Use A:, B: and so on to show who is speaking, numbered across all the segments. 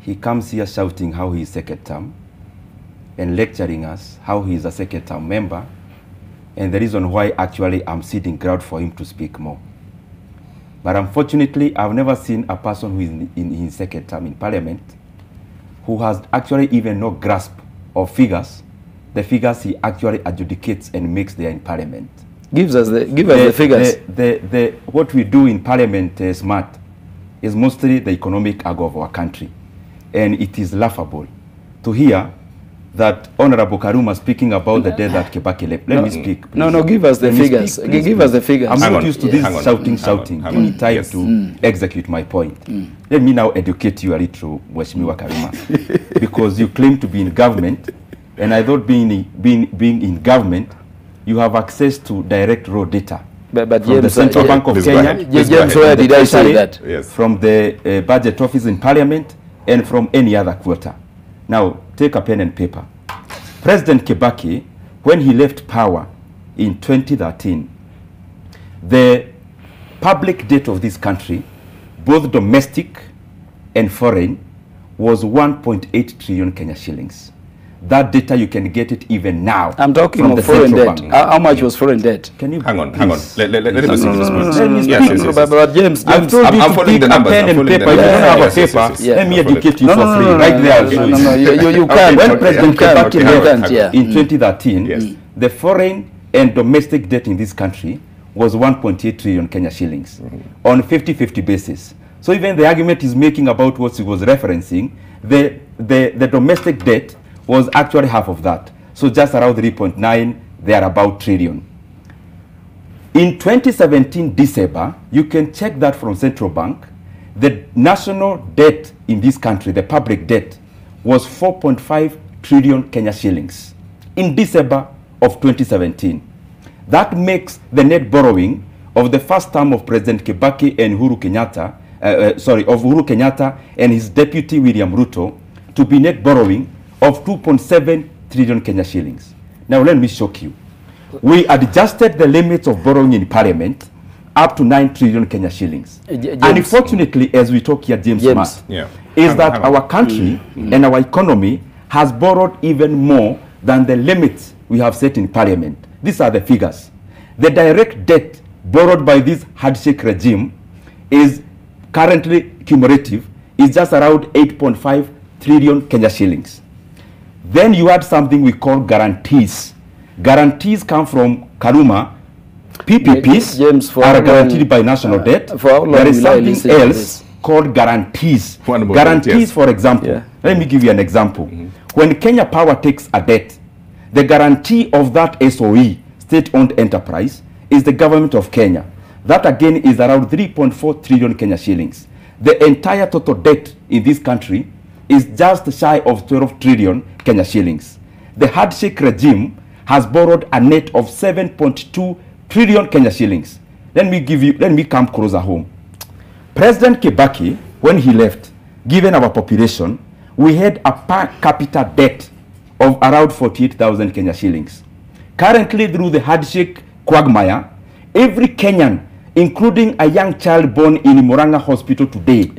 A: he comes here shouting how he is second term and lecturing us how he is a second term member, and the reason why actually I'm sitting ground for him to speak more. But unfortunately, I've never seen a person who is in his second term in parliament who has actually even no grasp of figures, the figures he actually adjudicates and makes there in parliament.
B: Give us the figures.
A: What we do in parliament, smart, is mostly the economic angle of our country. And it is laughable to hear that Honorable Karuma speaking about the day that Kibaki left. Let me speak, please.
B: No, give us the figures. Give us the figures.
A: I'm not used to this shouting. Give me time to execute my point. Let me now educate you a little, Mheshimiwa Karuma, because you claim to be in government, and I thought being in government, you have access to direct raw data.
B: But
A: from
B: James,
A: the Central Bank of Kenya,
B: James, where did I say that?
C: Yes.
A: From the budget office in Parliament, and from any other quarter. Now, take a pen and paper. President Kibaki, when he left power in 2013, the public debt of this country, both domestic and foreign, was 1.8 trillion Kenya shillings. That data, you can get it even now.
B: I'm talking of foreign debt. How much was foreign debt?
A: Can you
C: hang on?
A: please?
C: Let me speak this point.
A: Let me speak.
B: But James,
A: I've told you
C: I'm
A: to
C: following
A: pick
C: the
A: a
C: numbers.
A: pen and paper. If you don't have a paper, let me educate you for free. Right there, I'll show you.
B: You can.
A: When President Kibaki left
B: yeah.
A: in 2013, the foreign and domestic debt in this country was 1.8 trillion Kenya shillings on 50-50 basis. So even the argument he's making about what he was referencing, the domestic debt was actually half of that. So just around 3.9, there about trillion. In 2017 December, you can check that from Central Bank, the national debt in this country, the public debt, was 4.5 trillion Kenya shillings in December of 2017. That makes the net borrowing of the first term of President Kibaki and Uhuru Kenyatta, of Uhuru Kenyatta and his deputy William Ruto, to be net borrowing of 2.7 trillion Kenya shillings. Now let me shock you. We adjusted the limits of borrowing in Parliament up to 9 trillion Kenya shillings. And unfortunately, as we talk here, James, is that our country and our economy has borrowed even more than the limits we have set in Parliament. These are the figures. The direct debt borrowed by this handshake regime is currently cumulative, is just around 8.5 trillion Kenya shillings. Then you add something we call guarantees. Guarantees come from Karuma. PPPs are guaranteed by national debt. There is something else called guarantees. Guarantees, for example, let me give you an example. When Kenya Power takes a debt, the guarantee of that SOE, state-owned enterprise, is the government of Kenya. That again is around 3.4 trillion Kenya shillings. The entire total debt in this country is just shy of 12 trillion Kenya shillings. The handshake regime has borrowed a net of 7.2 trillion Kenya shillings. Let me come closer home. President Kibaki, when he left, given our population, we had a per capita debt of around 48,000 Kenya shillings. Currently, through the handshake quagmire, every Kenyan, including a young child born in Murang'a Hospital today,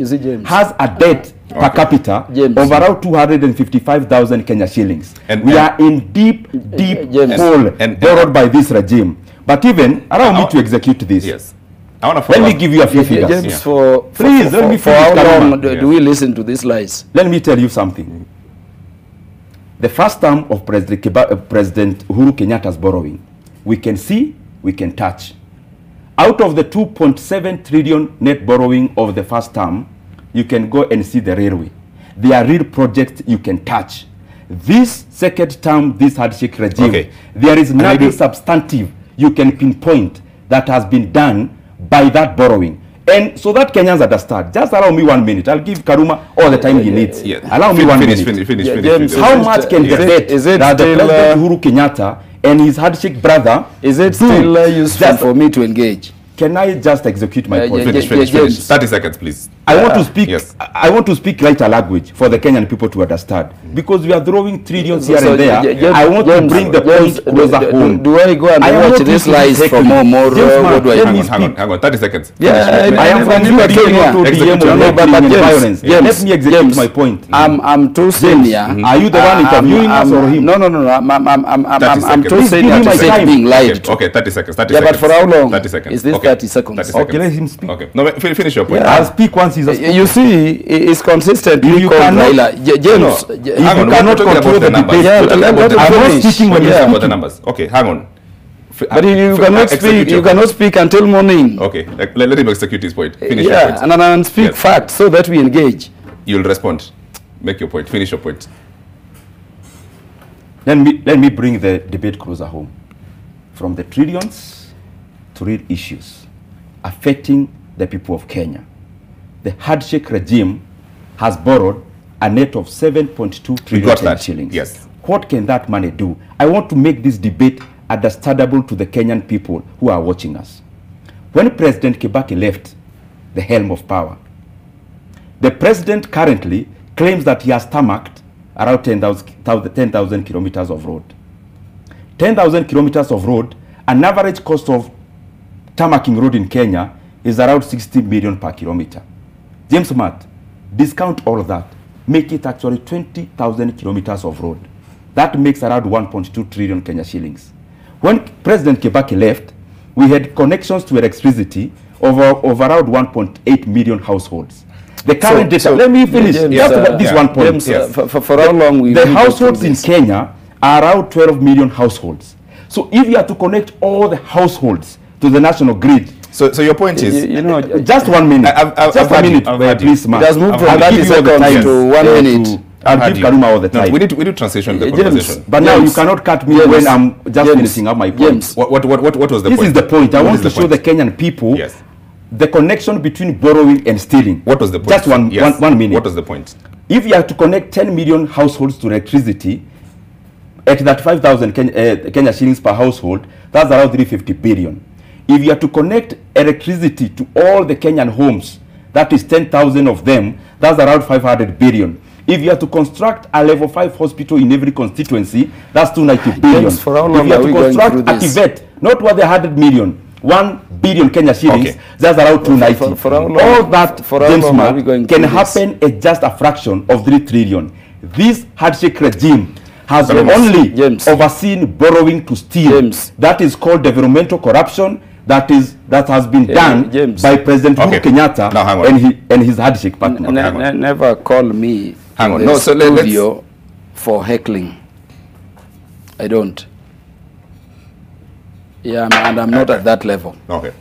A: has a debt per capita of around 255,000 Kenya shillings. And we are in deep hole borrowed by this regime. But even, allow me to execute this.
C: Yes.
A: Let me give you a few figures.
B: James, let me for how long do we listen to these lies?
A: Let me tell you something. The first term of President Uhuru Kenyatta's borrowing, we can see, we can touch. Out of the 2.7 trillion net borrowing of the first term, you can go and see the railway. There are real projects you can touch. This second term, this handshake regime, there is nothing substantive you can pinpoint that has been done by that borrowing. And so that Kenyans understand. Just allow me 1 minute. I'll give Karuma all the time he needs. Allow me 1 minute.
C: Finish.
A: How much can the debt that the President Uhuru Kenyatta and his handshake brother
B: is it still useful for me to engage?
A: Can I just execute my point?
C: Finish. 30 seconds, please.
A: I want to speak.
C: Yes.
A: I want to speak lighter language for the Kenyan people to understand, because we are throwing trillions here and there. I want to bring the point closer home.
B: Do I go and watch this lies for more?
C: Hang on. 30 seconds.
B: Yeah,
A: I am from violence. Let me execute my point.
B: I'm too senior.
A: Are you the one interviewing us or him?
B: No. I'm too senior to say being lied.
C: Okay, 30 seconds. 30
B: yeah,
C: seconds.
B: but for how long?
C: 30 seconds.
B: Is this 30 seconds?
C: 30 seconds.
A: Okay, let him speak.
C: Okay. No, finish your point.
A: Yeah. I'll speak once he's a speaker.
B: You see, it's consistent.
A: You cannot,
B: James,
A: you cannot control the debate.
B: I'm not
A: speaking when you're
C: about the numbers. Okay, hang on.
B: But you cannot speak. You cannot speak until morning.
C: Okay, let him execute his point. Finish your point.
B: And then speak facts so that we engage.
C: You'll respond. Make your point. Finish your point.
A: Let me bring the debate closer home. From the trillions to real issues affecting the people of Kenya. The handshake regime has borrowed a net of 7.2 trillion shillings.
C: Yes.
A: What can that money do? I want to make this debate understandable to the Kenyan people who are watching us. When President Kibaki left the helm of power, the president currently claims that he has tarmacked around 10,000 kilometers of road. 10,000 kilometers of road, an average cost of tarmacking road in Kenya is around 60 million per kilometer. James Matt, discount all of that. Make it actually 20,000 kilometers of road. That makes around 1.2 trillion Kenya shillings. When President Kibaki left, we had connections to electricity of around 1.8 million households. The current data, let me finish this one point.
B: For how long
A: the households in Kenya are around 12 million households. So if you are to connect all the households to the national grid,
C: so your point is,
A: just 1 minute. Just a minute, please, man.
B: Just move from 30 seconds to 1 minute.
A: I'll give Karuma all the time.
C: No, we need to transition the conversation.
A: But now you cannot cut me when I'm just finishing up my point.
C: What was the point?
A: This is the point. I want to show the Kenyan people the connection between borrowing and stealing.
C: What was the point?
A: Just one minute.
C: What was the point?
A: If you have to connect 10 million households to electricity at that 5,000 Kenya shillings per household, that's around 350 billion. If you have to connect electricity to all the Kenyan homes, that is 10,000 of them, that's around 500 billion. If you have to construct a level 5 hospital in every constituency, that's 290 billion.
B: James, for how long
A: if you have to construct a TVET, not worth 100 million, 1 billion Kenya shillings, that's around 290.
B: For how long,
A: all that,
B: James,
A: can happen at just a fraction of 3 trillion. This handshake regime has only overseen borrowing to steal. That is called developmental corruption. That has been done by President Uhuru Kenyatta and his handshake partner.
B: Never call me for heckling. I don't. Yeah, and I'm not at that level.
C: Okay.